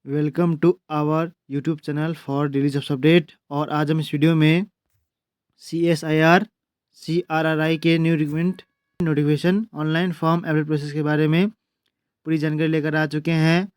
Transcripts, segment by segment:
Welcome to our YouTube channel for daily jobs update. और आज हम इस वीडियो में CSIR CRRI के new recruitment notification online form apply process के बारे में पूरी जानकारी लेकर आ चुके हैं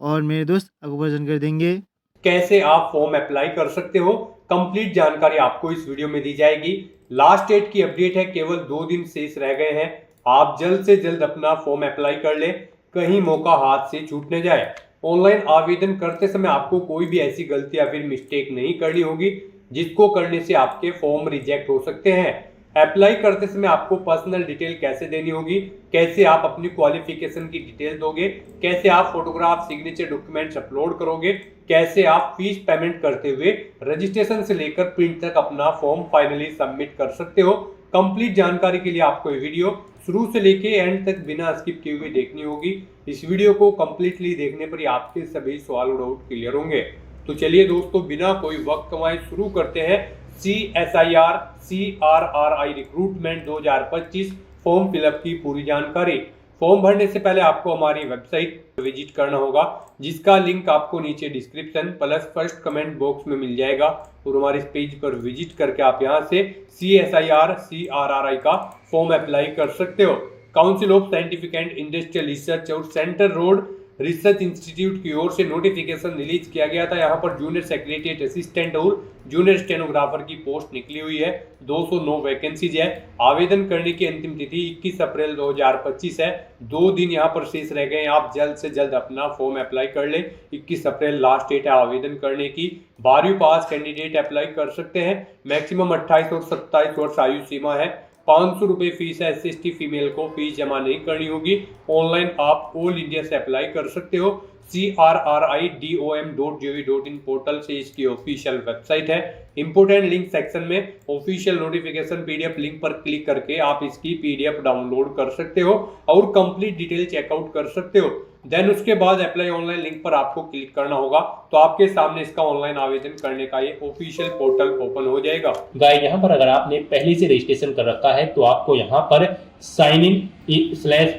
और मेरे दोस्त आपको पूरी जानकारी देंगे। कैसे आप फॉर्म अप्लाई कर सकते हो, कंप्लीट जानकारी आपको इस वीडियो में दी जाएगी। लास्ट डेट की अपडेट है, केवल 2 दिन शेष रह गए हैं। आप जल्द से जल्द अपना फॉर्म अप्लाई कर ले, कहीं मौका हाथ से छूट न जाए। ऑनलाइन आवेदन करते समय आपको कोई भी ऐसी गलती या फिर मिस्टेक नहीं करनी होगी जिसको करने से आपके फॉर्म रिजेक्ट हो सकते हैं। अप्लाई करते समय आपको पर्सनल डिटेल कैसे देनी होगी, कैसे आप अपनी क्वालिफिकेशन की डिटेल दोगे, कैसे आप फोटोग्राफ, सिग्नेचर डॉक्यूमेंट्स अपलोड करोगे, कैसे आप फीस पेमेंट करते हुए रजिस्ट्रेशन से लेकर प्रिंट तक अपना फॉर्म फाइनली सबमिट कर सकते हो। कंप्लीट जानकारी के लिए आपको ये वीडियो शुरू से लेके एंड तक बिना स्किप किए हुए देखनी होगी। इस वीडियो को कंप्लीटली देखने पर ही आपके सभी सवाल और डाउट क्लियर होंगे। तो चलिए दोस्तों, बिना कोई वक्त कमाए शुरू करते हैं CSIR CRRI recruitment 2025 form fill up की पूरी जानकारी। फॉर्म भरने से पहले आपको हमारी वेबसाइट विजिट करना होगा, जिसका लिंक आपको नीचे description plus first comment box में मिल जाएगा। और हमारे इस पेज पर विजिट करके आप यहां से CSIR CRRI का फॉर्म अप्लाई कर सकते हो। Council of scientific and industrial research और सेंटर रोड रिसर्च इंस्टीट्यूट की ओर से नोटिफिकेशन रिलीज किया गया था। यहाँ पर जूनियर सेक्रेटरीट असिस्टेंट और जूनियर स्टेनोग्राफर की पोस्ट निकली हुई है। 209 वैकेंसीज है। आवेदन करने की अंतिम तिथि 21 अप्रैल 2025 है। 2 दिन यहाँ पर शेष रह गए हैं। आप जल्द से जल्द अपना फॉर्म अप्लाई कर ले। 21 अप्रैल लास्ट डेट है आवेदन करने की। 12वीं पास कैंडिडेट अप्लाई कर सकते हैं। मैक्सिमम 28 और 27 वर्ष आयु सीमा है। 500 रुपये फीस है। SC/ST फीमेल को फीस जमा नहीं करनी होगी। ऑनलाइन आप ऑल इंडिया से अप्लाई कर सकते हो। CRRIDOM.gov.in पोर्टल से इसकी ऑफिशियल वेबसाइट है। इंपोर्टेंट लिंक सेक्शन में ऑफिशियल नोटिफिकेशन PDF लिंक पर क्लिक करके आप इसकी PDF डाउनलोड कर सकते हो और कंप्लीट डिटेल चेकआउट कर सकते हो। देन उसके बाद अप्लाई ऑनलाइन लिंक पर आपको क्लिक करना होगा, तो आपके सामने इसका ऑनलाइन आवेदन करने का ये ऑफिशियल पोर्टल ओपन हो जाएगा। गाइस, यहाँ पर अगर आपने पहले से रजिस्ट्रेशन कर रखा है तो आपको यहाँ पर साइन इन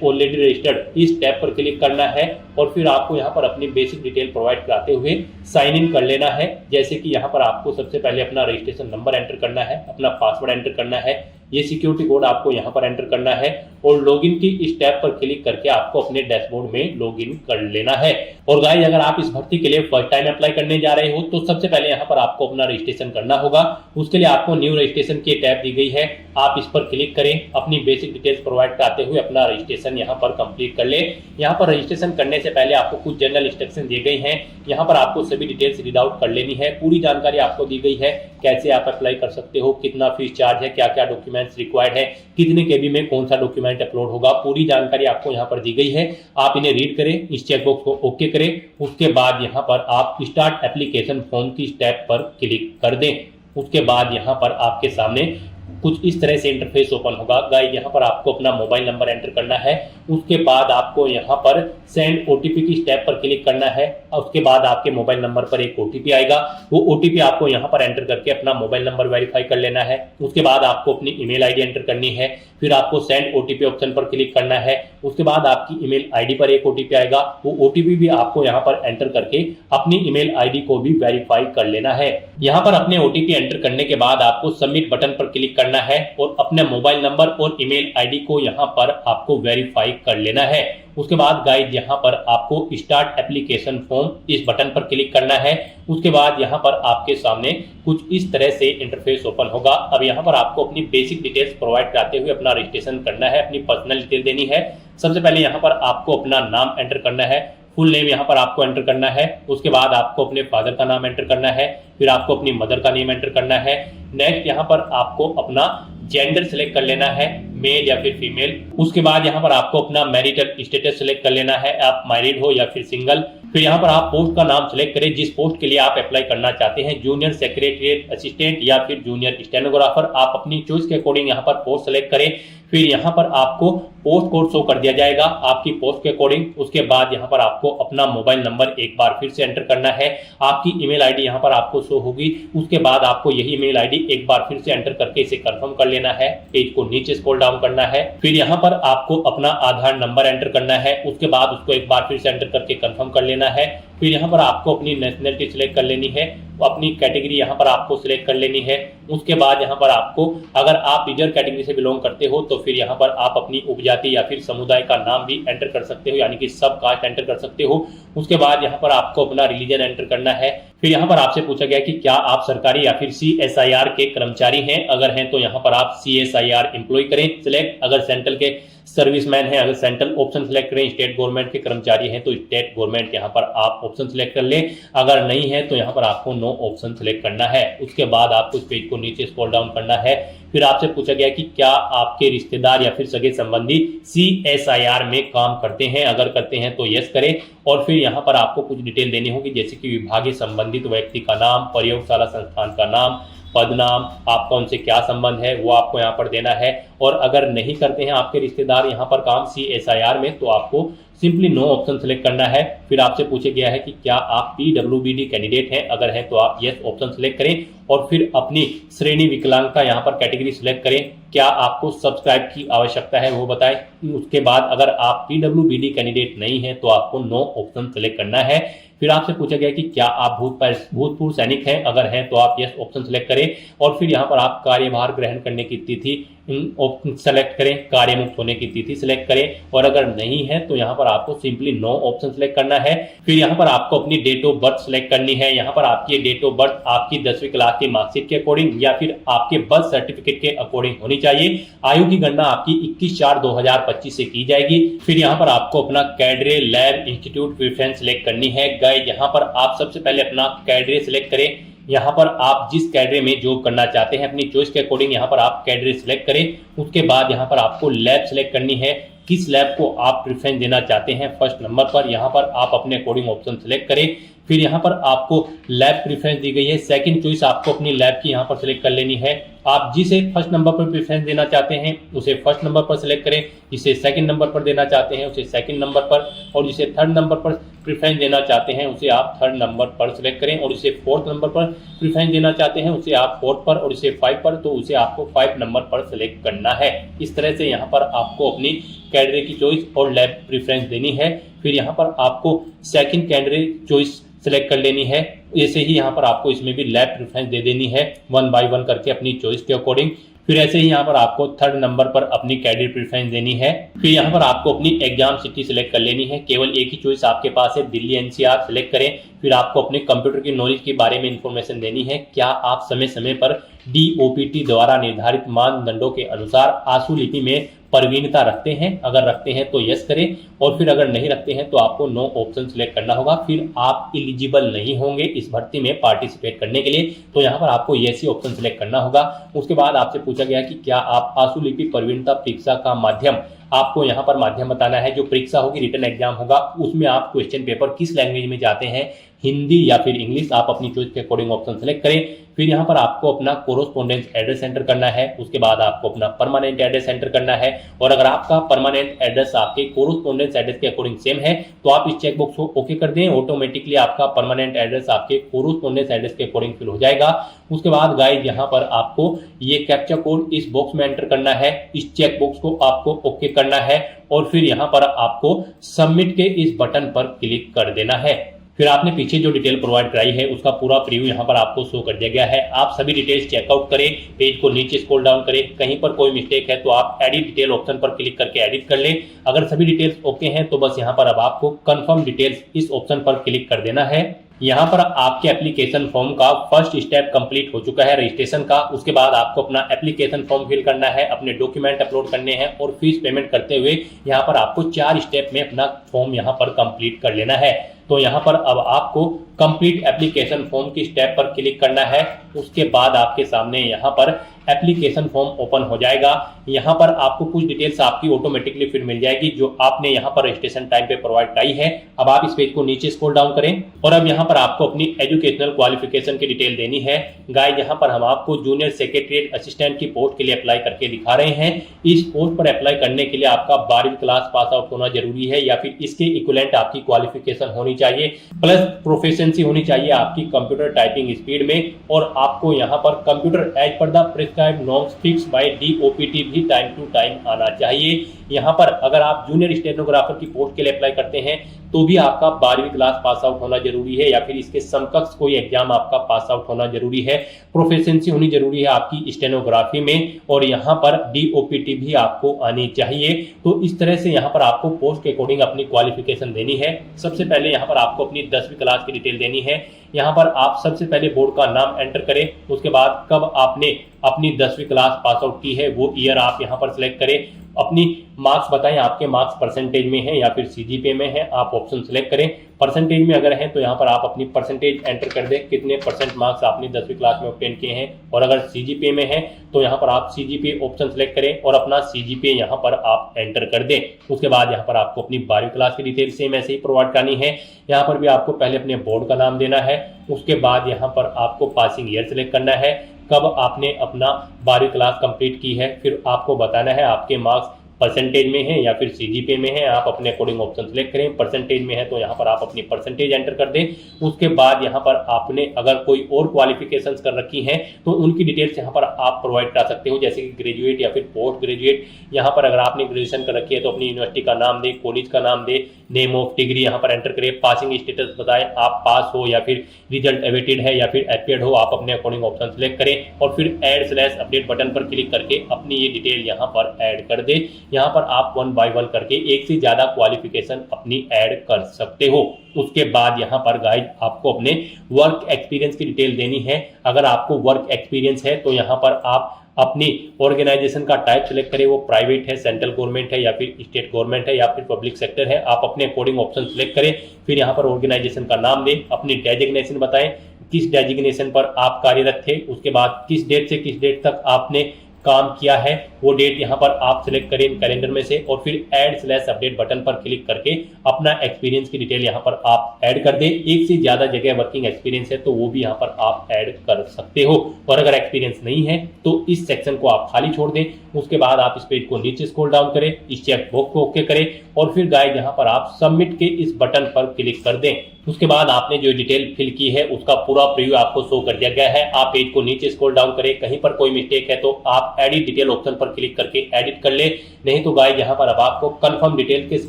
ऑलरेडी रजिस्टर्ड इस टैब पर क्लिक करना है और फिर आपको यहाँ पर अपनी बेसिक डिटेल प्रोवाइड कराते हुए साइन इन कर लेना है। जैसे कि यहाँ पर आपको सबसे पहले अपना रजिस्ट्रेशन नंबर एंटर करना है, अपना पासवर्ड एंटर करना है, ये सिक्योरिटी कोड आपको यहाँ पर एंटर करना है और लॉगिन की इस टैब पर क्लिक करके आपको अपने डैशबोर्ड में लॉगिन कर लेना है। और गाइस, अगर आप इस भर्ती के लिए फर्स्ट टाइम अप्लाई करने जा रहे हो तो सबसे पहले यहाँ पर आपको अपना रजिस्ट्रेशन करना होगा। उसके लिए आपको न्यू रजिस्ट्रेशन की टैब दी गई है, आप इस पर क्लिक करें, अपनी बेसिक डिटेल्स प्रोवाइड कराते हुए अपना रजिस्ट्रेशन यहाँ पर कंप्लीट कर ले। यहाँ पर रजिस्ट्रेशन करने से पहले आपको कुछ जनरल इंस्ट्रक्शन दिए गए हैं, यहाँ पर आपको सभी डिटेल्स रीड आउट कर लेनी है। पूरी जानकारी आपको दी गई है, कैसे आप अप्लाई कर सकते हो, कितना फीस चार्ज है, क्या क्या डॉक्यूमेंट्स रिक्वायर्ड है, कितने KB में कौन सा डॉक्यूमेंट अपलोड होगा, पूरी जानकारी आपको यहाँ पर दी गई है। आप इन्हें रीड करें, इस चेकबॉक्स को ओके करें। उसके बाद यहाँ पर आप स्टार्ट एप्लीकेशन फॉर्म की स्टेप पर क्लिक कर दें। उसके बाद यहाँ पर आपके सामने कुछ इस तरह से इंटरफेस ओपन होगा। गाइस, यहाँ पर आपको अपना मोबाइल नंबर एंटर करना है। उसके बाद आपको यहाँ पर सेंड OTP की स्टेप पर क्लिक करना है। उसके बाद आपके मोबाइल नंबर पर एक OTP आएगा, वो OTP आपको यहाँ पर एंटर करके अपना मोबाइल नंबर वेरीफाई कर लेना है। उसके बाद आपको अपनी ईमेल ID एंटर करनी है, फिर आपको सेंड OTP ऑप्शन पर क्लिक करना है। उसके बाद आपकी ईमेल ID पर एक OTP आएगा, वो OTP भी आपको यहाँ पर एंटर करके अपनी ईमेल ID को भी वेरीफाई कर लेना है। यहाँ पर अपने OTP एंटर करने के बाद आपको सबमिट बटन पर क्लिक करना है और अपने मोबाइल नंबर और ईमेल ID को यहाँ पर आपको वेरीफाई कर लेना है। उसके बाद गाइस, यहाँ पर आपको स्टार्ट एप्लीकेशन फॉर्म इस बटन पर क्लिक करना है। उसके बाद यहाँ पर आपके सामने कुछ इस तरह से इंटरफेस ओपन होगा। अब यहाँ पर आपको अपनी बेसिक डिटेल्स प्रोवाइड कराते हुए अपना रजिस्ट्रेशन करना है, अपनी पर्सनल डिटेल देनी है। सबसे पहले यहाँ पर आपको अपना नाम एंटर करना है, फुल नेम यहाँ पर आपको एंटर करना है। उसके बाद आपको अपने फादर का नाम एंटर करना है, फिर आपको अपनी मदर का नेम एंटर करना है। नेक्स्ट यहाँ पर आपको अपना जेंडर सिलेक्ट कर लेना है, मेल या फिर फीमेल। उसके बाद यहाँ पर आपको अपना मैरिटल स्टेटस सिलेक्ट कर लेना है, आप मैरिड हो या फिर सिंगल। फिर यहाँ पर आप पोस्ट का नाम सिलेक्ट करें जिस पोस्ट के लिए आप अप्लाई करना चाहते हैं, जूनियर सेक्रेटरीट असिस्टेंट या फिर जूनियर स्टेनोग्राफर। आप अपनी चॉइस के अकॉर्डिंग यहाँ पर पोस्ट सेलेक्ट करें। फिर यहाँ पर आपको पोस्ट कोड शो कर दिया जाएगा आपकी पोस्ट के अकॉर्डिंग। उसके बाद यहाँ पर आपको अपना मोबाइल नंबर एक बार फिर से एंटर करना है, आपकी ईमेल आईडी यहाँ पर आपको शो होगी। उसके बाद आपको यही ईमेल आईडी एक बार फिर से एंटर करके इसे कंफर्म कर लेना है। पेज को नीचे स्क्रॉल डाउन करना है, फिर यहाँ पर आपको अपना आधार नंबर एंटर करना है। उसके बाद उसको एक बार फिर से एंटर करके कंफर्म कर लेना है। फिर यहाँ पर आपको अपनी नेशनलिटी सिलेक्ट कर लेनी है, अपनी कैटेगरी यहाँ पर आपको सिलेक्ट कर लेनी है। उसके बाद यहाँ पर आपको, अगर आप रिजर्व कैटेगरी से बिलोंग करते हो तो फिर यहाँ पर आप अपनी उपजाति या फिर समुदाय का नाम भी एंटर कर सकते हो, यानी कि सब कास्ट एंटर कर सकते हो। उसके बाद यहाँ पर आपको अपना रिलीजन एंटर करना है। फिर यहाँ पर आपसे पूछा गया कि क्या आप सरकारी या फिर CSIR के कर्मचारी हैं, अगर हैं तो यहाँ पर आप CSIR एम्प्लॉय करें सिलेक्ट। अगर सेंट्रल के सर्विसमैन है, अगर सेंट्रल ऑप्शन सिलेक्ट करें। स्टेट गवर्नमेंट के कर्मचारी हैं तो स्टेट गवर्नमेंट यहाँ पर आप ऑप्शन सिलेक्ट कर लें। अगर नहीं है तो यहाँ पर आपको नो ऑप्शन सिलेक्ट करना है। उसके बाद आपको इस पेज को नीचे स्क्रॉल डाउन करना है। फिर आपसे पूछा गया कि क्या आपके रिश्तेदार या फिर सगे संबंधी CSIR में काम करते हैं, अगर करते हैं तो यस करें। और फिर यहाँ पर आपको कुछ डिटेल देनी होगी, जैसे कि विभागीय संबंधित व्यक्ति का नाम, प्रयोगशाला संस्थान का नाम, पद नाम, आपका उनसे क्या संबंध है वो आपको यहाँ पर देना है। और अगर नहीं करते हैं आपके रिश्तेदार यहाँ पर काम CSIR में तो आपको सिंपली नो ऑप्शन सेलेक्ट करना है। फिर आपसे पूछा गया है कि क्या आप PWBD कैंडिडेट हैं, अगर हैं तो आप यस ऑप्शन सेलेक्ट करें। और फिर अपनी श्रेणी विकलांग का यहाँ पर कैटेगरी सिलेक्ट करें। क्या आपको सब्सक्राइब की आवश्यकता है वो बताएं। उसके बाद अगर आप PWBD कैंडिडेट नहीं है तो आपको नो ऑप्शन सेलेक्ट करना है। फिर आपसे पूछा गया कि क्या आप भूतपूर्व सैनिक हैं, अगर हैं तो आप यस ऑप्शन सेलेक्ट करें। और फिर यहाँ पर आप कार्यभार ग्रहण करने की तिथि सेलेक्ट करें, कार्य मुक्त होने की तिथि सेलेक्ट करें। और अगर नहीं है तो यहाँ पर आपको सिंपली नो ऑप्शन सेलेक्ट करना है। फिर यहाँ पर आपको अपनी डेट ऑफ बर्थ सेलेक्ट करनी है। यहाँ पर आपकी डेट ऑफ बर्थ आपकी 10वीं क्लास की मार्कशीट के अकॉर्डिंग या फिर आपके बर्थ सर्टिफिकेट के अकॉर्डिंग होनी चाहिए। आयु की गणना आपकी 21/4/2025 से की जाएगी। फिर यहाँ पर आपको अपना cadre lab institute preference select करनी है। गाइस यहाँ पर आप सबसे पहले अपना कैडरे सेलेक्ट करें। यहाँ पर आप जिस कैडरे में जॉब करना चाहते हैं अपनी चॉइस के अकॉर्डिंग यहाँ पर आप कैडरे सेलेक्ट करें। उसके बाद यहाँ पर आपको लैब सेलेक्ट करनी है, किस लैब को आप प्रेफरेंस देना चाहते हैं फर्स्ट नंबर पर। यहाँ पर आप अपने अकॉर्डिंग ऑप्शन सेलेक्ट करें। फिर यहाँ पर आपको लैब प्रेफरेंस दी गई है, सेकंड चॉइस आपको अपनी लैब की यहाँ पर सिलेक्ट कर लेनी है। आप जिसे फर्स्ट नंबर पर प्रेफरेंस देना चाहते हैं उसे फर्स्ट नंबर पर सिलेक्ट करें, जिसे सेकंड नंबर पर देना चाहते हैं उसे सेकंड नंबर पर, और जिसे थर्ड नंबर पर प्रेफरेंस देना चाहते हैं उसे आप थर्ड नंबर पर सिलेक्ट करें, और जिसे फोर्थ नंबर पर प्रेफरेंस देना चाहते हैं उसे आप फोर्थ पर, और जिसे 5 पर तो उसे आपको 5 नंबर पर सिलेक्ट करना है। इस तरह से यहाँ पर आपको अपनी कैडरे की चॉइस और लैब प्रेफरेंस देनी है। फिर यहाँ पर आपको सेकंड कैडरे चॉइस सिलेक्ट कर लेनी है। ऐसे ही यहाँ पर आपको इसमें भी लैब प्रेफरेंस दे देनी है 1 बाय 1 करके अपनी चॉइस के अकॉर्डिंग। फिर ऐसे ही यहाँ पर आपको थर्ड नंबर पर अपनी कैडरे प्रेफरेंस देनी है। फिर यहाँ पर आपको अपनी एग्जाम सिटी सिलेक्ट कर लेनी है। केवल एक ही चॉइस आपके पास है, दिल्ली NCR सिलेक्ट करें। फिर आपको अपने कंप्यूटर की नॉलेज के बारे में इंफॉर्मेशन देनी है। क्या आप समय समय पर DOPT द्वारा निर्धारित मानदंडों के अनुसार आंसू लिपि में प्रवीणता रखते हैं, अगर रखते हैं तो यस करें। और फिर अगर नहीं रखते हैं तो आपको नो ऑप्शन सिलेक्ट करना होगा। फिर आप एलिजिबल नहीं होंगे इस भर्ती में पार्टिसिपेट करने के लिए, तो यहाँ पर आपको यस ही ऑप्शन सिलेक्ट करना होगा। उसके बाद आपसे पूछा गया कि क्या आप आंसू लिपि प्रवीणता परीक्षा का माध्यम, आपको यहाँ पर माध्यम बताना है। जो परीक्षा होगी रिटन एग्जाम होगा, उसमें आप क्वेश्चन पेपर किस लैंग्वेज में जाते हैं, हिंदी या फिर इंग्लिश, आप अपनी चॉइस के अकॉर्डिंग ऑप्शन सेलेक्ट करें। फिर यहाँ पर आपको अपना कोरोस्पोंडेंस एड्रेस एंटर करना है। उसके बाद आपको अपना परमानेंट एड्रेस एंटर करना है। और अगर आपका परमानेंट एड्रेस आपके कोरोस्पोंडेंस एड्रेस के अकॉर्डिंग सेम है तो आप इस चेकबॉक्स को ओके कर दें, ऑटोमेटिकली आपका परमानेंट एड्रेस आपके कोरोस्पोंडेंस एड्रेस के अकॉर्डिंग फिल हो जाएगा। उसके बाद गाइस यहाँ पर आपको ये कैप्चा कोड इस बॉक्स में एंटर करना है, इस चेक बॉक्स को आपको ओके करना है। और फिर यहाँ पर आपको सबमिट के इस बटन पर क्लिक कर देना है। फिर आपने पीछे जो डिटेल प्रोवाइड कराई है उसका पूरा प्रीव्यू यहाँ पर आपको शो कर दिया गया है। आप सभी डिटेल्स चेकआउट करें, पेज को नीचे स्क्रॉल डाउन करें, कहीं पर कोई मिस्टेक है तो आप एडिट डिटेल ऑप्शन पर क्लिक करके एडिट कर लें। अगर सभी डिटेल्स ओके हैं तो बस यहाँ पर अब आपको कंफर्म डिटेल्स इस ऑप्शन पर क्लिक कर देना है। यहाँ पर आपके एप्लीकेशन फॉर्म का फर्स्ट स्टेप कंप्लीट हो चुका है रजिस्ट्रेशन का। उसके बाद आपको अपना एप्लीकेशन फॉर्म फिल करना है, अपने डॉक्यूमेंट अपलोड करने हैं और फीस पेमेंट करते हुए यहाँ पर आपको 4 स्टेप में अपना फॉर्म यहाँ पर कंप्लीट कर लेना है। तो यहाँ पर अब आपको कंप्लीट एप्लीकेशन फॉर्म की स्टेप पर क्लिक करना है। उसके बाद आपके सामने यहाँ पर एप्लीकेशन फॉर्म ओपन हो जाएगा। यहाँ पर आपको कुछ डिटेल्स आपकी ऑटोमेटिकली फिर मिल जाएगी जो आपने यहाँ पर रजिस्ट्रेशन टाइम पे प्रोवाइड कराई है। अब आप इस पेज को नीचे स्क्रॉल डाउन करें और अब यहाँ पर आपको अपनी एजुकेशनल क्वालिफिकेशन की डिटेल देनी है। गाइस यहाँ पर हम आपको जूनियर सेक्रेटरीट असिस्टेंट की पोस्ट के लिए अप्लाई करके दिखा रहे हैं। इस पोस्ट पर अप्लाई करने के लिए आपका 12वीं क्लास पास आउट होना जरूरी है या फिर इसके इक्विवेलेंट आपकी क्वालिफिकेशन होनी चाहिए, प्लस प्रोफिशिएंसी होनी चाहिए आपकी कंप्यूटर टाइपिंग स्पीड में, और आपको यहाँ पर computer as per the prescribed norms fixed by DOPT भी टाइम टू टाइम आना चाहिए। यहाँ पर अगर आप जूनियर स्टेनोग्राफर की पोस्ट के लिए अप्लाई करते हैं तो भी आपका 12वीं क्लास पास आउट होना जरूरी है या फिर इसके समकक्ष कोई एग्जाम आपका पास आउट होना जरूरी है। प्रोफिशिएंसी होनी जरूरी है आपकी स्टेनोग्राफी में और यहाँ पर DOPT भी आपको आनी चाहिए। तो इस तरह से यहाँ पर आपको पोस्ट के अकॉर्डिंग अपनी क्वालिफिकेशन देनी है। सबसे पहले यहाँ पर आपको अपनी 10वीं क्लास की डिटेल देनी है। यहाँ पर आप सबसे पहले बोर्ड का नाम एंटर करें, उसके बाद कब आपने अपनी 10वीं क्लास पास आउट की है वो ईयर आप यहाँ पर सिलेक्ट करें। अपनी मार्क्स बताएं, आपके मार्क्स परसेंटेज में है या फिर CGPA में है, आप ऑप्शन सिलेक्ट करें। परसेंटेज में अगर है तो यहाँ पर आप अपनी परसेंटेज एंटर कर दें, कितने परसेंट मार्क्स आपने 10वीं क्लास में ऑब्टेन किए हैं। और अगर CGPA में है तो यहाँ पर आप CGPA ऑप्शन सिलेक्ट करें और अपना CGPA यहाँ पर आप एंटर कर दें। उसके बाद यहाँ पर आपको अपनी 12वीं क्लास की डिटेल सेम ऐसे ही प्रोवाइड करनी है। यहाँ पर भी आपको पहले अपने बोर्ड का नाम देना है, उसके बाद यहाँ पर आपको पासिंग ईयर सिलेक्ट करना है, कब आपने अपना 12वीं क्लास कंप्लीट की है, फिर आपको बताना है आपके मार्क्स परसेंटेज में है या फिर CGPA में है। आप अपने अकॉर्डिंग ऑप्शन सिलेक्ट करें। परसेंटेज में है तो यहाँ पर आप अपनी परसेंटेज एंटर कर दें। उसके बाद यहाँ पर आपने अगर कोई और क्वालिफिकेशंस कर रखी हैं तो उनकी डिटेल्स यहाँ पर आप प्रोवाइड करा सकते हो, जैसे कि ग्रेजुएट या फिर पोस्ट ग्रेजुएट। यहाँ पर अगर आपने ग्रेजुएशन कर रखी है तो अपनी यूनिवर्सिटी का नाम दे, कॉलेज का नाम दे, नेम ऑफ डिग्री यहाँ पर एंटर करें, पासिंग स्टेटस बताएं, आप पास हो या फिर रिजल्ट अवेटेड है या फिर अपेयर्ड हो, आप अपने अकॉर्डिंग ऑप्शन सिलेक्ट करें और फिर ऐड/अपडेट बटन पर क्लिक करके अपनी ये डिटेल यहाँ पर ऐड कर दे। यहाँ पर आप 1 बाय 1 करके एक से ज्यादा क्वालिफिकेशन अपनी ऐड कर सकते हो। उसके बाद यहाँ पर गाइस आपको अपने वर्क एक्सपीरियंस की डिटेल देनी है। अगर आपको वर्क एक्सपीरियंस है तो यहाँ पर आप अपनी ऑर्गेनाइजेशन का टाइप सिलेक्ट करें, वो प्राइवेट है, सेंट्रल गवर्नमेंट है या फिर स्टेट गवर्नमेंट है या फिर पब्लिक सेक्टर है। आप अपने अकॉर्डिंग ऑप्शन सिलेक्ट करें, फिर यहाँ पर ऑर्गेनाइजेशन का नाम दें, अपनी डेजिग्नेशन बताएं, किस डेजिग्नेशन पर आप कार्यरत थे, उसके बाद किस डेट से किस डेट तक आपने काम किया है वो डेट यहाँ पर आप सिलेक्ट करें कैलेंडर में से, और फिर ऐड/अपडेट बटन पर क्लिक करके अपना एक्सपीरियंस की डिटेल यहाँ पर आप ऐड कर दें। एक से ज्यादा जगह वर्किंग एक्सपीरियंस है तो वो भी यहाँ पर आप ऐड कर सकते हो, और अगर एक्सपीरियंस नहीं है तो इस सेक्शन को आप खाली छोड़ दें। उसके बाद आप इस पेज को नीचे स्क्रॉल डाउन करें, इस चेक बॉक्स को ओके करें और फिर गाइस यहाँ पर आप सबमिट के इस बटन पर क्लिक कर दें। उसके बाद आपने जो डिटेल फिल की है उसका पूरा प्रीव्यू आपको शो कर दिया गया है। आप पेज को नीचे स्क्रॉल डाउन करें, कहीं पर कोई मिस्टेक है तो आप एडिट डिटेल ऑप्शन पर क्लिक करके एडिट कर ले, नहीं तो गाइस यहाँ पर अब आपको कंफर्म डिटेल के इस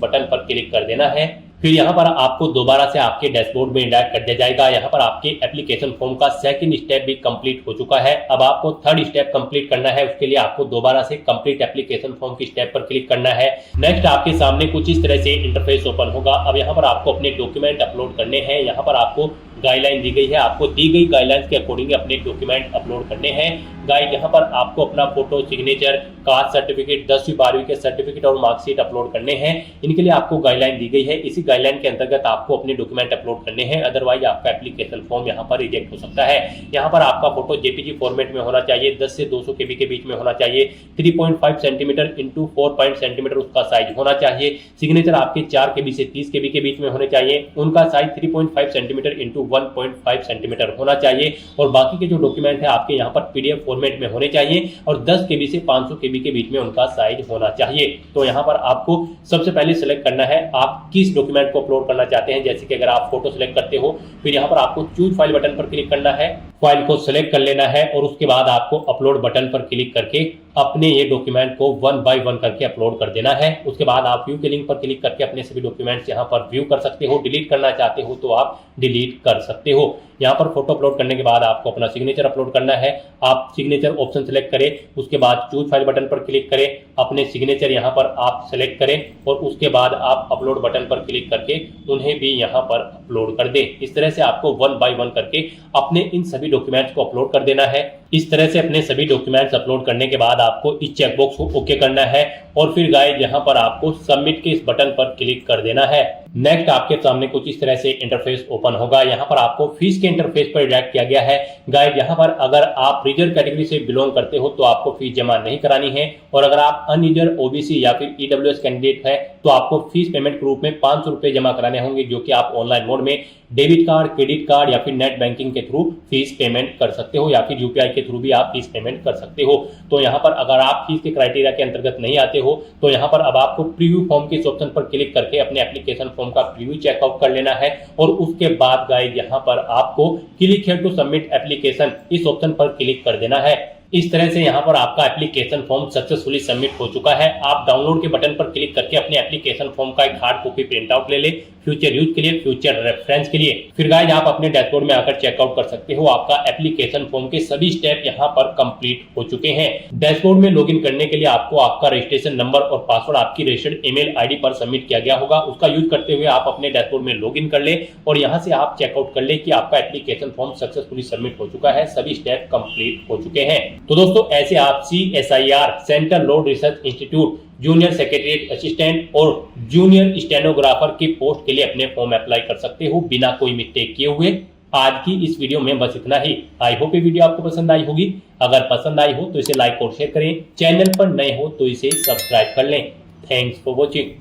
बटन पर क्लिक कर देना है। फिर यहाँ पर आपको दोबारा से आपके डैशबोर्ड में इंडायरेक्ट कर दिया जाएगा। यहाँ पर आपके एप्लीकेशन फॉर्म का सेकंड स्टेप भी कंप्लीट हो चुका है। अब आपको थर्ड स्टेप कंप्लीट करना है, उसके लिए आपको दोबारा से कंप्लीट एप्लीकेशन फॉर्म की स्टेप पर क्लिक करना है। नेक्स्ट आपके सामने कुछ इस तरह से इंटरफेस ओपन होगा। अब यहाँ पर आपको अपने डॉक्यूमेंट अपलोड करने हैं। यहाँ पर आपको गाइडलाइन दी गई है, आपको दी गई गाइडलाइंस के अकॉर्डिंग अपने डॉक्यूमेंट अपलोड करने हैं। गाइड यहाँ पर आपको अपना फोटो, सिग्नेचर, कास्ट सर्टिफिकेट, 10वीं 12वीं के सर्टिफिकेट और मार्कशीट अपलोड करने हैं। इनके लिए आपको गाइडलाइन दी गई है, इसी गाइडलाइन के अंतर्गत आपको अपने डॉक्यूमेंट अपलोड करने हैं, अदरवाइज आपका एप्लीकेशन फॉर्म यहाँ पर रिजेक्ट हो सकता है। यहाँ पर आपका फोटो JPG फॉर्मेट में होना चाहिए, 10 से 200 KB के बीच में होना चाहिए, 3.5 सेंटीमीटर इंटू 4 सेंटीमीटर उसका साइज होना चाहिए। सिग्नेचर आपके 4 KB से 30 KB के बीच में होने चाहिए, उनका साइज 3.5 सेंटीमीटर इंटू 1.5 सेंटीमीटर होना चाहिए। और बाकी के जो डॉक्यूमेंट है आपके यहाँ पर PDF फॉर्मेट में होने चाहिए और 10 KB से 500 KB के बीच में उनका साइज होना चाहिए। तो यहाँ पर आपको सबसे पहले सिलेक्ट करना है आप किस डॉक्यूमेंट को अपलोड करना चाहते हैं। जैसे कि अगर आप फोटो सिलेक्ट करते हो, फिर यहाँ पर आपको चूज फाइल बटन पर क्लिक करना है, फाइल को सिलेक्ट कर लेना है और उसके बाद आपको अपलोड बटन पर क्लिक करके अपने ये डॉक्यूमेंट को 1 बाय 1 करके अपलोड कर देना है। उसके बाद आप व्यू के लिंक पर क्लिक करके अपने सभी डॉक्यूमेंट्स यहाँ पर व्यू कर सकते हो। डिलीट करना चाहते हो तो आप डिलीट कर सकते हो। यहाँ पर फोटो अपलोड करने के बाद आपको अपना सिग्नेचर अपलोड करना है। आप सिग्नेचर ऑप्शन सेलेक्ट करें, उसके बाद चूज फाइल बटन पर क्लिक करें, अपने सिग्नेचर यहाँ पर आप सेलेक्ट करें और उसके बाद आप अपलोड बटन पर क्लिक करके उन्हें भी यहाँ पर अपलोड कर दें। इस तरह से आपको 1 बाय 1 करके अपने इन सभी डॉक्यूमेंट्स को अपलोड कर देना है। इस तरह से अपने सभी डॉक्यूमेंट्स अपलोड करने के बाद आपको इस चेकबॉक्स को ओके करना है और फिर गाइस यहाँ पर आपको सबमिट के इस बटन पर क्लिक कर देना है। नेक्स्ट आपके सामने कुछ इस तरह से इंटरफेस ओपन होगा। यहाँ पर आपको फीस के इंटरफेस पर डायरेक्ट किया गया है। गाइड यहाँ पर अगर आप रिजर्व कैटेगरी से बिलोंग करते हो तो आपको फीस जमा नहीं करानी है, और अगर आप अनरिजर्व ओबीसी या फिर ईडब्ल्यूएस कैंडिडेट है तो आपको फीस पेमेंट के रूप में 500 रुपए जमा कराने होंगे, जो कि आप ऑनलाइन मोड में डेबिट कार्ड, क्रेडिट कार्ड या फिर नेट बैंकिंग के थ्रू फीस पेमेंट कर सकते हो, या फिर यूपीआई के थ्रू भी आप फीस पेमेंट कर सकते हो। तो यहाँ पर अगर आप फीस के क्राइटेरिया के अंतर्गत नहीं आते हो तो यहाँ पर अब आपको प्रीव्यू फॉर्म के इस ऑप्शन पर क्लिक करके अपने एप्लीकेशन फॉर्म का प्रीव्यू चेकआउट कर लेना है, और उसके बाद गाइड यहाँ पर आपको click here to submit application इस ऑप्शन पर क्लिक कर देना है। इस तरह से यहाँ पर आपका एप्लीकेशन फॉर्म सक्सेसफुली सबमिट हो चुका है। आप डाउनलोड के बटन पर क्लिक करके अपने एप्लीकेशन फॉर्म का एक हार्ड कॉपी प्रिंट आउट ले ले, फ्यूचर यूज के लिए, फ्यूचर रेफरेंस के लिए। फिर गाइस आप अपने डैशबोर्ड में आकर चेकआउट कर सकते हो। आपका एप्लीकेशन फॉर्म के सभी स्टेप यहाँ पर कंप्लीट हो चुके हैं। डैशबोर्ड में लॉगिन करने के लिए आपको आपका रजिस्ट्रेशन नंबर और पासवर्ड आपकी रजिस्टर्ड ईमेल आईडी पर सबमिट किया गया होगा, उसका यूज करते हुए आप अपने डैशबोर्ड में लॉगिन कर ले, और यहाँ से आप चेकआउट कर ले कि आपका एप्लीकेशन फॉर्म सक्सेसफुली सबमिट हो चुका है, सभी स्टेप कंप्लीट हो चुके हैं। तो दोस्तों ऐसे आप CSIR central law research institute junior secretariat assistant और जूनियर स्टेनोग्राफर की पोस्ट के लिए अपने फॉर्म अप्लाई कर सकते हो बिना कोई मिस्टेक किए हुए। आज की इस वीडियो में बस इतना ही। आई होप ये वीडियो आपको पसंद आई होगी। अगर पसंद आई हो तो इसे लाइक और शेयर करें, चैनल पर नए हो तो इसे सब्सक्राइब कर लें। Thanks for watching.